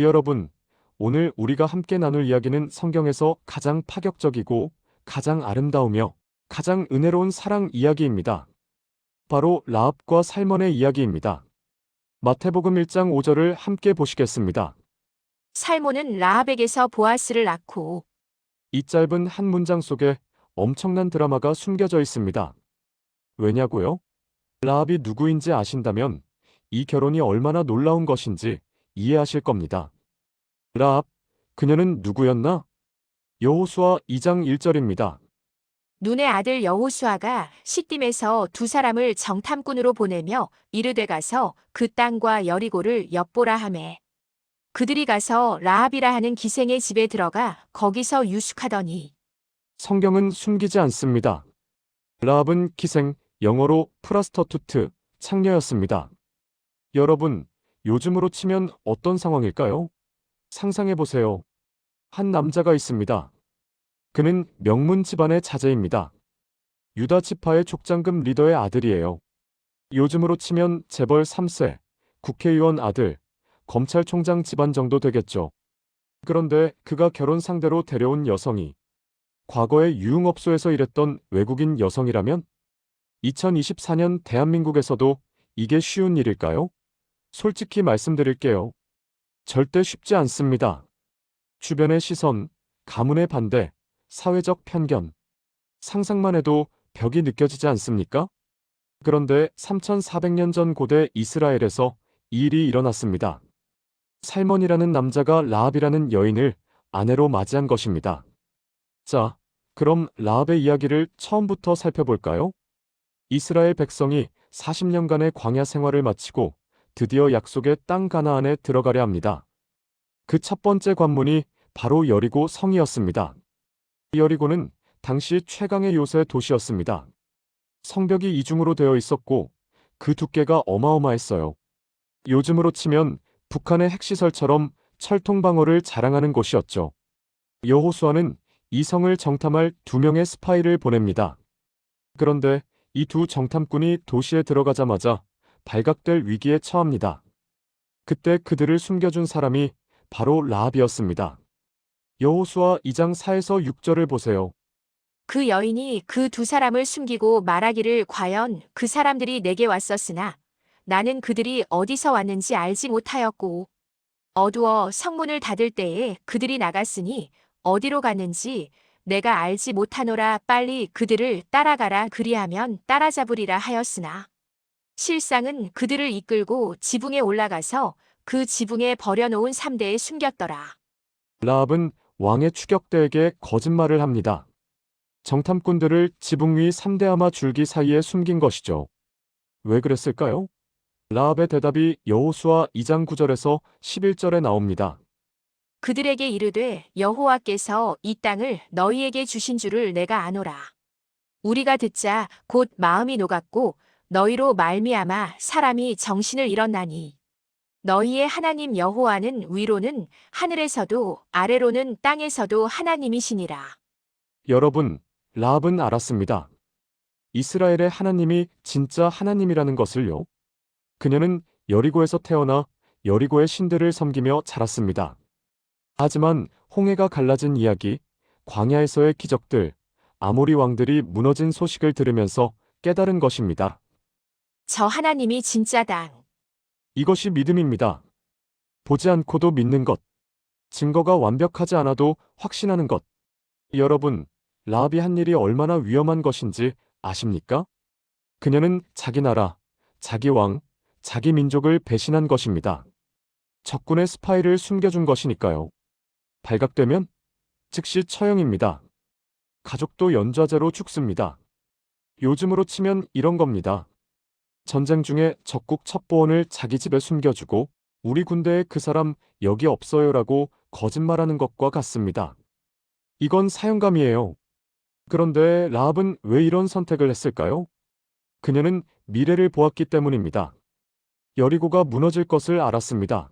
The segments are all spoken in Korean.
여러분, 오늘 우리가 함께 나눌 이야기는 성경에서 가장 파격적이고 가장 아름다우며 가장 은혜로운 사랑 이야기입니다. 바로 라합과 살몬의 이야기입니다. 마태복음 1장 5절을 함께 보시겠습니다. 살몬은 라합에게서 보아스를 낳고 이 짧은 한 문장 속에 엄청난 드라마가 숨겨져 있습니다. 왜냐고요? 라합이 누구인지 아신다면 이 결혼이 얼마나 놀라운 것인지 이해하실 겁니다. 라합, 그녀는 누구였나? 여호수아 2장 1절입니다. 눈의 아들 여호수아가 시딤에서 두 사람을 정탐꾼으로 보내며 이르되 가서 그 땅과 여리고를 엿보라 하매 그들이 가서 라합이라 하는 기생의 집에 들어가 거기서 유숙하더니 성경은 숨기지 않습니다. 라합은 기생, 영어로 프라스터투트, 창녀였습니다. 여러분, 요즘으로 치면 어떤 상황일까요? 상상해보세요. 한 남자가 있습니다. 그는 명문 집안의 자제입니다. 유다 지파의 족장급 리더의 아들이에요. 요즘으로 치면 재벌 3세, 국회의원 아들, 검찰총장 집안 정도 되겠죠. 그런데 그가 결혼 상대로 데려온 여성이 과거에 유흥업소에서 일했던 외국인 여성이라면 2024년 대한민국에서도 이게 쉬운 일일까요? 솔직히 말씀드릴게요. 절대 쉽지 않습니다. 주변의 시선, 가문의 반대, 사회적 편견. 상상만 해도 벽이 느껴지지 않습니까? 그런데 3400년 전 고대 이스라엘에서 이 일이 일어났습니다. 살몬이라는 남자가 라합이라는 여인을 아내로 맞이한 것입니다. 자, 그럼 라합의 이야기를 처음부터 살펴볼까요? 이스라엘 백성이 40년간의 광야 생활을 마치고 드디어 약속의 땅 가나안에 들어가려 합니다. 그 첫 번째 관문이 바로 여리고 성이었습니다. 여리고는 당시 최강의 요새 도시였습니다. 성벽이 이중으로 되어 있었고 그 두께가 어마어마했어요. 요즘으로 치면 북한의 핵시설처럼 철통방어를 자랑하는 곳이었죠. 여호수아는 이 성을 정탐할 2명의 스파이를 보냅니다. 그런데 이 두 정탐꾼이 도시에 들어가자마자 발각될 위기에 처합니다. 그때 그들을 숨겨준 사람이 바로 라합이었습니다. 여호수아 2장 4에서 6절을 보세요. 그 여인이 그 두 사람을 숨기고 말하기를 과연 그 사람들이 내게 왔었으나 나는 그들이 어디서 왔는지 알지 못하였고 어두워 성문을 닫을 때에 그들이 나갔으니 어디로 갔는지 내가 알지 못하노라. 빨리 그들을 따라가라. 그리하면 따라잡으리라 하였으나 실상은 그들을 이끌고 지붕에 올라가서 그 지붕에 버려놓은 3대에 숨겼더라. 라합은 왕의 추격대에게 거짓말을 합니다. 정탐꾼들을 지붕 위 3대아마 줄기 사이에 숨긴 것이죠. 왜 그랬을까요? 라합의 대답이 여호수아 2장 9절에서 11절에 나옵니다. 그들에게 이르되 여호와께서 이 땅을 너희에게 주신 줄을 내가 아노라. 우리가 듣자 곧 마음이 녹았고 너희로 말미암아 사람이 정신을 잃었나니 너희의 하나님 여호와는 위로는 하늘에서도 아래로는 땅에서도 하나님이시니라. 여러분, 라합은 알았습니다. 이스라엘의 하나님이 진짜 하나님이라는 것을요. 그녀는 여리고에서 태어나 여리고의 신들을 섬기며 자랐습니다. 하지만 홍해가 갈라진 이야기, 광야에서의 기적들, 아모리 왕들이 무너진 소식을 들으면서 깨달은 것입니다. 저 하나님이 진짜당. 이것이 믿음입니다. 보지 않고도 믿는 것, 증거가 완벽하지 않아도 확신하는 것. 여러분, 라합이 한 일이 얼마나 위험한 것인지 아십니까? 그녀는 자기 나라, 자기 왕, 자기 민족을 배신한 것입니다. 적군의 스파이를 숨겨준 것이니까요. 발각되면 즉시 처형입니다. 가족도 연좌제로 죽습니다. 요즘으로 치면 이런 겁니다. 전쟁 중에 적국 첩보원을 자기 집에 숨겨주고 우리 군대에 그 사람 여기 없어요라고 거짓말하는 것과 같습니다. 이건 사형감이에요. 그런데 라합은 왜 이런 선택을 했을까요? 그녀는 미래를 보았기 때문입니다. 여리고가 무너질 것을 알았습니다.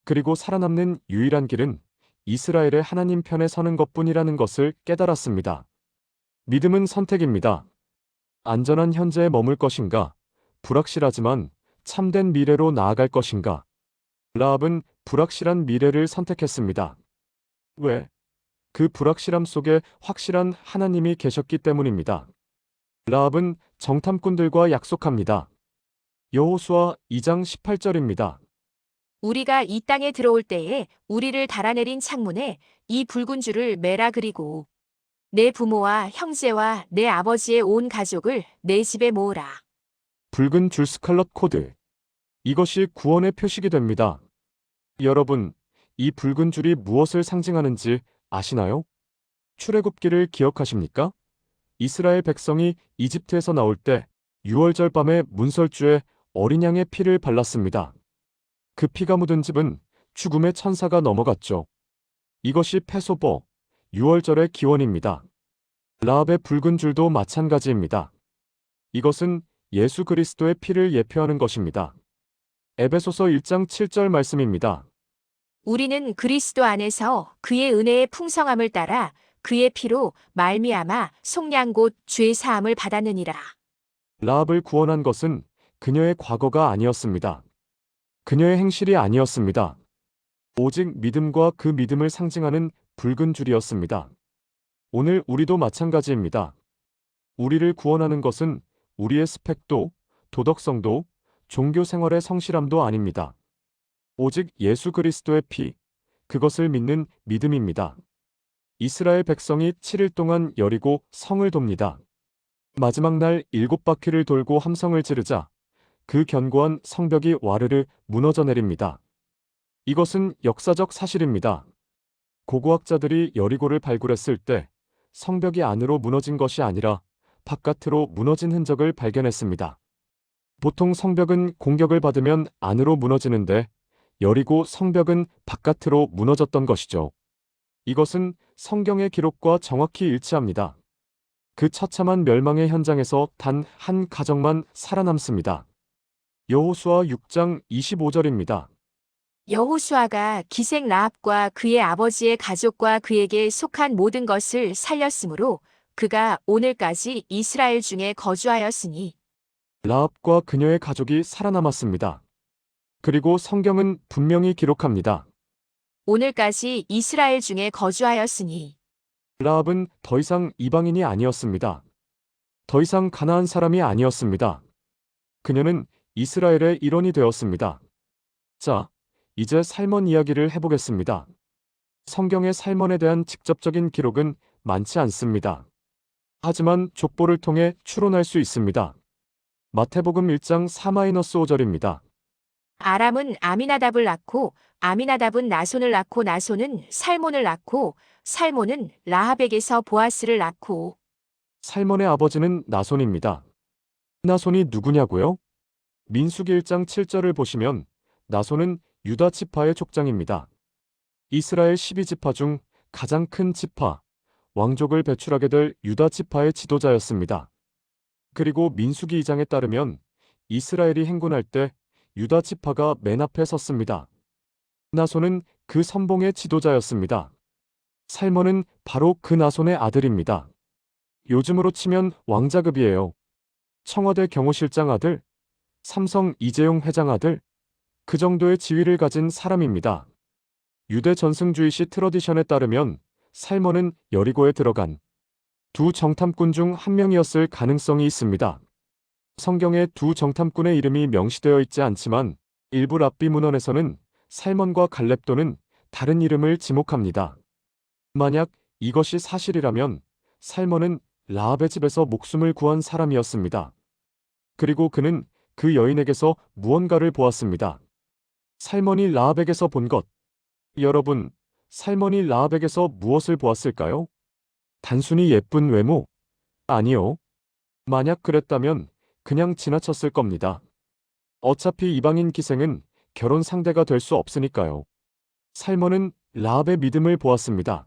그리고 살아남는 유일한 길은 이스라엘의 하나님 편에 서는 것뿐이라는 것을 깨달았습니다. 믿음은 선택입니다. 안전한 현재에 머물 것인가, 불확실하지만 참된 미래로 나아갈 것인가. 라합은 불확실한 미래를 선택했습니다. 왜? 그 불확실함 속에 확실한 하나님이 계셨기 때문입니다. 라합은 정탐꾼들과 약속합니다. 여호수아 2장 18절입니다. 우리가 이 땅에 들어올 때에 우리를 달아내린 창문에 이 붉은 줄을 매라. 그리고 내 부모와 형제와 내 아버지의 온 가족을 내 집에 모으라. 붉은 줄 스칼럿 코드. 이것이 구원의 표식이 됩니다. 여러분, 이 붉은 줄이 무엇을 상징하는지 아시나요? 출애굽기를 기억하십니까? 이스라엘 백성이 이집트에서 나올 때 6월절 밤에 문설주에 어린 양의 피를 발랐습니다. 그 피가 묻은 집은 죽음의 천사가 넘어갔죠. 이것이 패소버, 6월절의 기원입니다. 라합의 붉은 줄도 마찬가지입니다. 이것은 예수 그리스도의 피를 예표하는 것입니다. 에베소서 1장 7절 말씀입니다. 우리는 그리스도 안에서 그의 은혜의 풍성함을 따라 그의 피로 말미암아 속량 곧 죄 사함을 받았느니라. 라합을 구원한 것은 그녀의 과거가 아니었습니다. 그녀의 행실이 아니었습니다. 오직 믿음과 그 믿음을 상징하는 붉은 줄이었습니다. 오늘 우리도 마찬가지입니다. 우리를 구원하는 것은 우리의 스펙도, 도덕성도, 종교 생활의 성실함도 아닙니다. 오직 예수 그리스도의 피, 그것을 믿는 믿음입니다. 이스라엘 백성이 7일 동안 여리고 성을 돕니다. 마지막 날 7바퀴를 돌고 함성을 지르자 그 견고한 성벽이 와르르 무너져 내립니다. 이것은 역사적 사실입니다. 고고학자들이 여리고를 발굴했을 때 성벽이 안으로 무너진 것이 아니라 바깥으로 무너진 흔적을 발견했습니다. 보통 성벽은 공격을 받으면 안으로 무너지는데 여리고 성벽은 바깥으로 무너졌던 것이죠. 이것은 성경의 기록과 정확히 일치합니다. 그 처참한 멸망의 현장에서 단 한 가정만 살아남습니다. 여호수아 6장 25절입니다. 여호수아가 기생 라합과 그의 아버지의 가족과 그에게 속한 모든 것을 살렸으므로 그가 오늘까지 이스라엘 중에 거주하였으니 라합과 그녀의 가족이 살아남았습니다. 그리고 성경은 분명히 기록합니다. 오늘까지 이스라엘 중에 거주하였으니 라합은 더 이상 이방인이 아니었습니다. 더 이상 가나안 사람이 아니었습니다. 그녀는 이스라엘의 일원이 되었습니다. 자, 이제 살몬 이야기를 해보겠습니다. 성경의 살몬에 대한 직접적인 기록은 많지 않습니다. 하지만 족보를 통해 추론할 수 있습니다. 마태복음 1장 4-5절입니다. 아람은 아미나답을 낳고 아미나답은 나손을 낳고 나손은 살몬을 낳고 살몬은 라합에게서 보아스를 낳고 살몬의 아버지는 나손입니다. 나손이 누구냐고요? 민수기 1장 7절을 보시면 나손은 유다 지파의 족장입니다. 이스라엘 12지파 중 가장 큰 지파, 왕족을 배출하게 될 유다 지파의 지도자였습니다. 그리고 민수기 2장에 따르면 이스라엘이 행군할 때 유다 지파가 맨 앞에 섰습니다. 나손은 그 선봉의 지도자였습니다. 살몬은 바로 그 나손의 아들입니다. 요즘으로 치면 왕자급이에요. 청와대 경호실장 아들, 삼성 이재용 회장 아들, 그 정도의 지위를 가진 사람입니다. 유대 전승주의시 트러디션에 따르면 살몬은 여리고에 들어간 두 정탐꾼 중 한 명이었을 가능성이 있습니다. 성경에 두 정탐꾼의 이름이 명시되어 있지 않지만 일부 랍비 문헌에서는 살몬과 갈렙 또는 다른 이름을 지목합니다. 만약 이것이 사실이라면 살몬은 라합의 집에서 목숨을 구한 사람이었습니다. 그리고 그는 그 여인에게서 무언가를 보았습니다. 살몬이 라합에게서 본 것. 여러분, 살몬이 라합에게서 무엇을 보았을까요? 단순히 예쁜 외모? 아니요. 만약 그랬다면 그냥 지나쳤을 겁니다. 어차피 이방인 기생은 결혼 상대가 될 수 없으니까요. 살몬은 라합의 믿음을 보았습니다.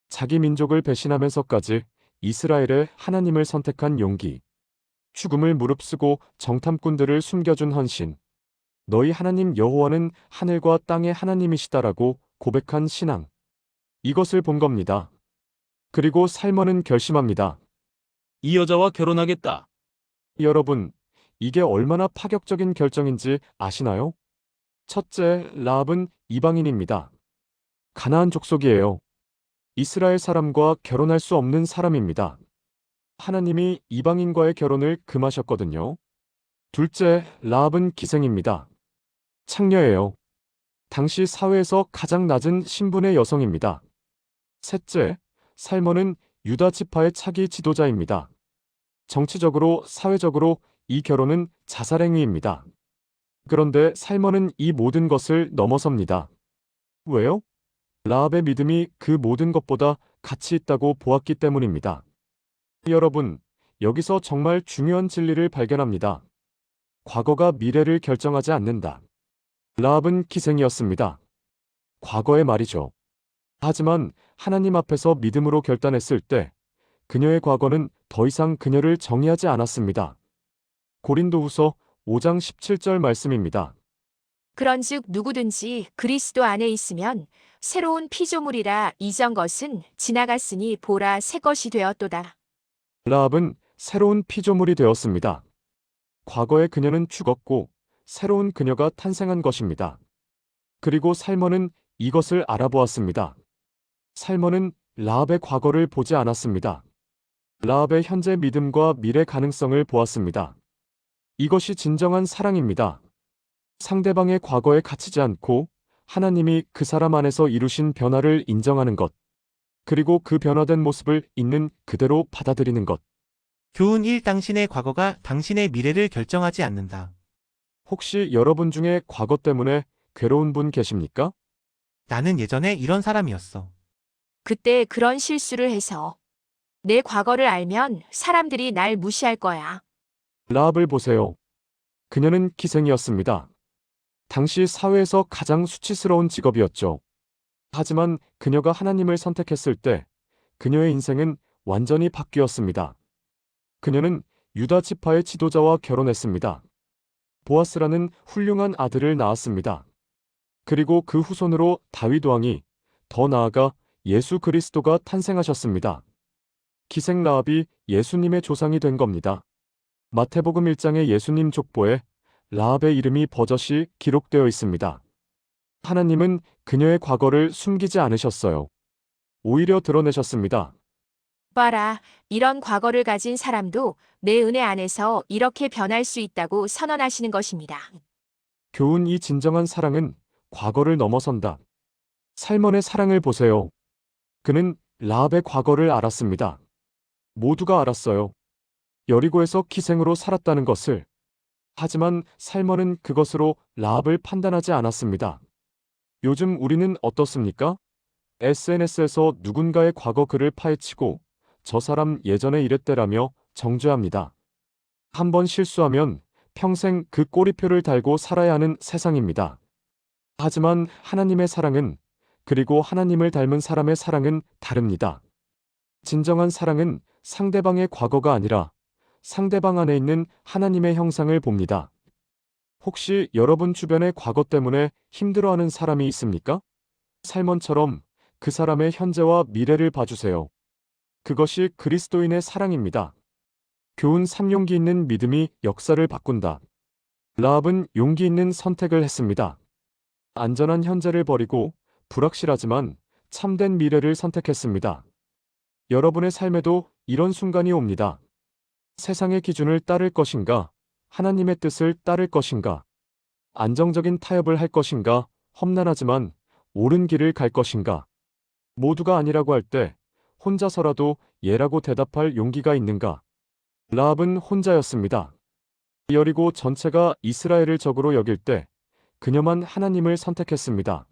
자기 민족을 배신하면서까지 이스라엘의 하나님을 선택한 용기. 죽음을 무릅쓰고 정탐꾼들을 숨겨준 헌신. 너희 하나님 여호와는 하늘과 땅의 하나님이시다라고 고백한 신앙. 이것을 본 겁니다. 그리고 살몬은 결심합니다. 이 여자와 결혼하겠다. 여러분, 이게 얼마나 파격적인 결정인지 아시나요? 첫째, 라합은 이방인입니다. 가나안 족속이에요. 이스라엘 사람과 결혼할 수 없는 사람입니다. 하나님이 이방인과의 결혼을 금하셨거든요. 둘째, 라합은 기생입니다. 창녀예요. 당시 사회에서 가장 낮은 신분의 여성입니다. 셋째, 살몬은 유다 지파의 차기 지도자입니다. 정치적으로, 사회적으로 이 결혼은 자살행위입니다. 그런데 살몬은 이 모든 것을 넘어섭니다. 왜요? 라합의 믿음이 그 모든 것보다 가치 있다고 보았기 때문입니다. 여러분, 여기서 정말 중요한 진리를 발견합니다. 과거가 미래를 결정하지 않는다. 라합은 기생이었습니다. 과거의 말이죠. 하지만 하나님 앞에서 믿음으로 결단했을 때 그녀의 과거는 더 이상 그녀를 정의하지 않았습니다. 고린도후서 5장 17절 말씀입니다. 그런즉 누구든지 그리스도 안에 있으면 새로운 피조물이라 이전 것은 지나갔으니 보라 새 것이 되었도다. 라합은 새로운 피조물이 되었습니다. 과거의 그녀는 죽었고 새로운 그녀가 탄생한 것입니다. 그리고 살몬은 이것을 알아보았습니다. 살몬은 라합의 과거를 보지 않았습니다. 라합의 현재 믿음과 미래 가능성을 보았습니다. 이것이 진정한 사랑입니다. 상대방의 과거에 갇히지 않고 하나님이 그 사람 안에서 이루신 변화를 인정하는 것, 그리고 그 변화된 모습을 있는 그대로 받아들이는 것. 교훈 1. 당신의 과거가 당신의 미래를 결정하지 않는다. 혹시 여러분 중에 과거 때문에 괴로운 분 계십니까? 나는 예전에 이런 사람이었어. 그때 그런 실수를 해서 내 과거를 알면 사람들이 날 무시할 거야. 라합을 보세요. 그녀는 기생이었습니다. 당시 사회에서 가장 수치스러운 직업이었죠. 하지만 그녀가 하나님을 선택했을 때 그녀의 인생은 완전히 바뀌었습니다. 그녀는 유다 지파의 지도자와 결혼했습니다. 보아스라는 훌륭한 아들을 낳았습니다. 그리고 그 후손으로 다윗 왕이, 더 나아가 예수 그리스도가 탄생하셨습니다. 기생 라합이 예수님의 조상이 된 겁니다. 마태복음 1장의 예수님 족보에 라합의 이름이 버젓이 기록되어 있습니다. 하나님은 그녀의 과거를 숨기지 않으셨어요. 오히려 드러내셨습니다. 봐라, 이런 과거를 가진 사람도 내 은혜 안에서 이렇게 변할 수 있다고 선언하시는 것입니다. 교훈 이 진정한 사랑은 과거를 넘어선다. 살몬의 사랑을 보세요. 그는 라합의 과거를 알았습니다. 모두가 알았어요. 여리고에서 기생으로 살았다는 것을. 하지만 살몬은 그것으로 라합을 판단하지 않았습니다. 요즘 우리는 어떻습니까? SNS에서 누군가의 과거 글을 파헤치고 저 사람 예전에 이랬대라며 정죄합니다. 한번 실수하면 평생 그 꼬리표를 달고 살아야 하는 세상입니다. 하지만 하나님의 사랑은, 그리고 하나님을 닮은 사람의 사랑은 다릅니다. 진정한 사랑은 상대방의 과거가 아니라 상대방 안에 있는 하나님의 형상을 봅니다. 혹시 여러분 주변의 과거 때문에 힘들어하는 사람이 있습니까? 살몬처럼 그 사람의 현재와 미래를 봐주세요. 그것이 그리스도인의 사랑입니다. 교훈 3. 용기 있는 믿음이 역사를 바꾼다. 라합은 용기 있는 선택을 했습니다. 안전한 현재를 버리고 불확실하지만 참된 미래를 선택했습니다. 여러분의 삶에도 이런 순간이 옵니다. 세상의 기준을 따를 것인가? 하나님의 뜻을 따를 것인가? 안정적인 타협을 할 것인가? 험난하지만 옳은 길을 갈 것인가? 모두가 아니라고 할 때 혼자서라도 예라고 대답할 용기가 있는가? 라합은 혼자였습니다. 여리고 전체가 이스라엘을 적으로 여길 때 그녀만 하나님을 선택했습니다.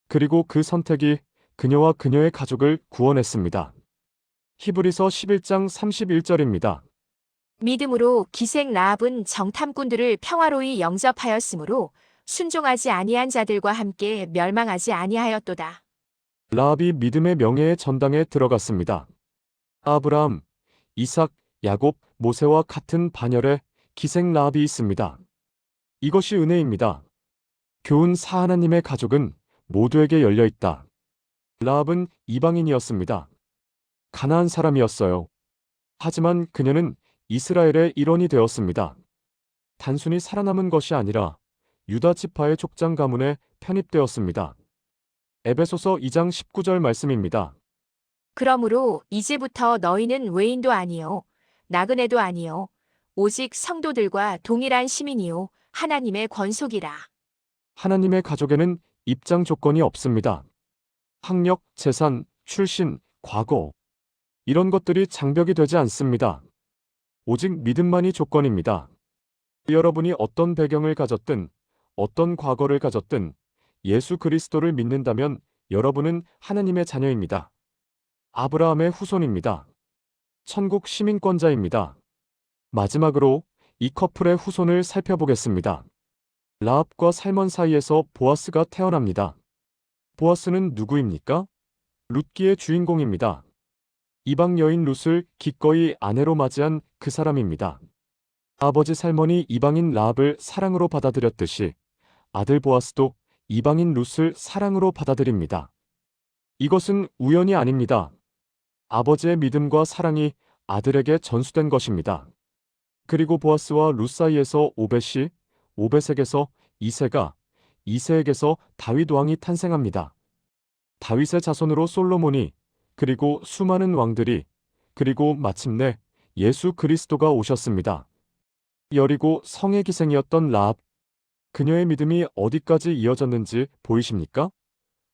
그리고 그 선택이 그녀와 그녀의 가족을 구원했습니다. 히브리서 11장 31절입니다. 믿음으로 기생 라합은 정탐꾼들을 평화로이 영접하였으므로 순종하지 아니한 자들과 함께 멸망하지 아니하였도다. 라합이 믿음의 명예의 전당에 들어갔습니다. 아브라함, 이삭, 야곱, 모세와 같은 반열에 기생 라합이 있습니다. 이것이 은혜입니다. 교훈 4. 하나님의 가족은 모두에게 열려 있다. 라합은 이방인이었습니다. 가나안 사람이었어요. 하지만 그녀는 이스라엘의 일원이 되었습니다. 단순히 살아남은 것이 아니라 유다 지파의 족장 가문에 편입되었습니다. 에베소서 2장 19절 말씀입니다. 그러므로 이제부터 너희는 외인도 아니요 나그네도 아니요 오직 성도들과 동일한 시민이요 하나님의 권속이라. 하나님의 가족에는 입장 조건이 없습니다. 학력, 재산, 출신, 과거 이런 것들이 장벽이 되지 않습니다. 오직 믿음만이 조건입니다. 여러분이 어떤 배경을 가졌든 어떤 과거를 가졌든 예수 그리스도를 믿는다면 여러분은 하나님의 자녀입니다. 아브라함의 후손입니다. 천국 시민권자입니다. 마지막으로 이 커플의 후손을 살펴보겠습니다. 라합과 살몬 사이에서 보아스가 태어납니다. 보아스는 누구입니까? 룻기의 주인공입니다. 이방 여인 룻을 기꺼이 아내로 맞이한 그 사람입니다. 아버지 살몬이 이방인 라합을 사랑으로 받아들였듯이 아들 보아스도 이방인 룻을 사랑으로 받아들입니다. 이것은 우연이 아닙니다. 아버지의 믿음과 사랑이 아들에게 전수된 것입니다. 그리고 보아스와 룻 사이에서 오벳이, 오벳에게서 이새가, 이새에게서 다윗 왕이 탄생합니다. 다윗의 자손으로 솔로몬이, 그리고 수많은 왕들이, 그리고 마침내 예수 그리스도가 오셨습니다. 여리고 성의 기생이었던 라합, 그녀의 믿음이 어디까지 이어졌는지 보이십니까?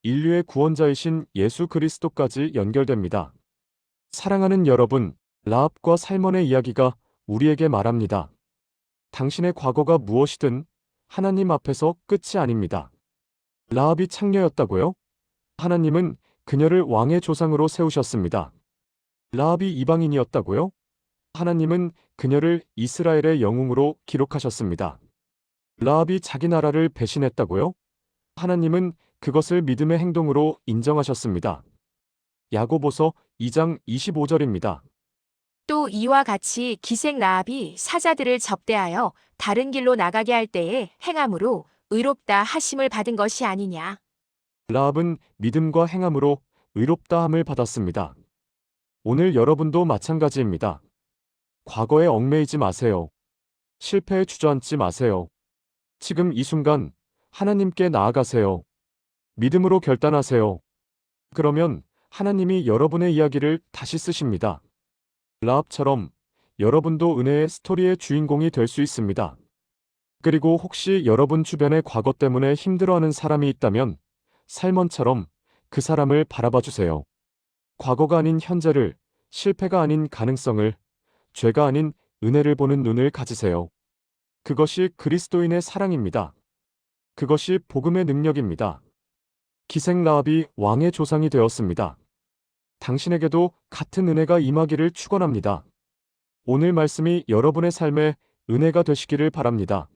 인류의 구원자이신 예수 그리스도까지 연결됩니다. 사랑하는 여러분, 라합과 살몬의 이야기가 우리에게 말합니다. 당신의 과거가 무엇이든 하나님 앞에서 끝이 아닙니다. 라합이 창녀였다고요? 하나님은 그녀를 왕의 조상으로 세우셨습니다. 라합이 이방인이었다고요? 하나님은 그녀를 이스라엘의 영웅으로 기록하셨습니다. 라합이 자기 나라를 배신했다고요? 하나님은 그것을 믿음의 행동으로 인정하셨습니다. 야고보서 2장 25절입니다. 또 이와 같이 기생 라합이 사자들을 접대하여 다른 길로 나가게 할 때에 행함으로 의롭다 하심을 받은 것이 아니냐. 라합은 믿음과 행함으로 의롭다함을 받았습니다. 오늘 여러분도 마찬가지입니다. 과거에 얽매이지 마세요. 실패에 주저앉지 마세요. 지금 이 순간 하나님께 나아가세요. 믿음으로 결단하세요. 그러면 하나님이 여러분의 이야기를 다시 쓰십니다. 라합처럼 여러분도 은혜의 스토리의 주인공이 될 수 있습니다. 그리고 혹시 여러분 주변에 과거 때문에 힘들어하는 사람이 있다면 살몬처럼 그 사람을 바라봐 주세요. 과거가 아닌 현재를, 실패가 아닌 가능성을, 죄가 아닌 은혜를 보는 눈을 가지세요. 그것이 그리스도인의 사랑입니다. 그것이 복음의 능력입니다. 기생 라합이 왕의 조상이 되었습니다. 당신에게도 같은 은혜가 임하기를 축원합니다. 오늘 말씀이 여러분의 삶에 은혜가 되시기를 바랍니다.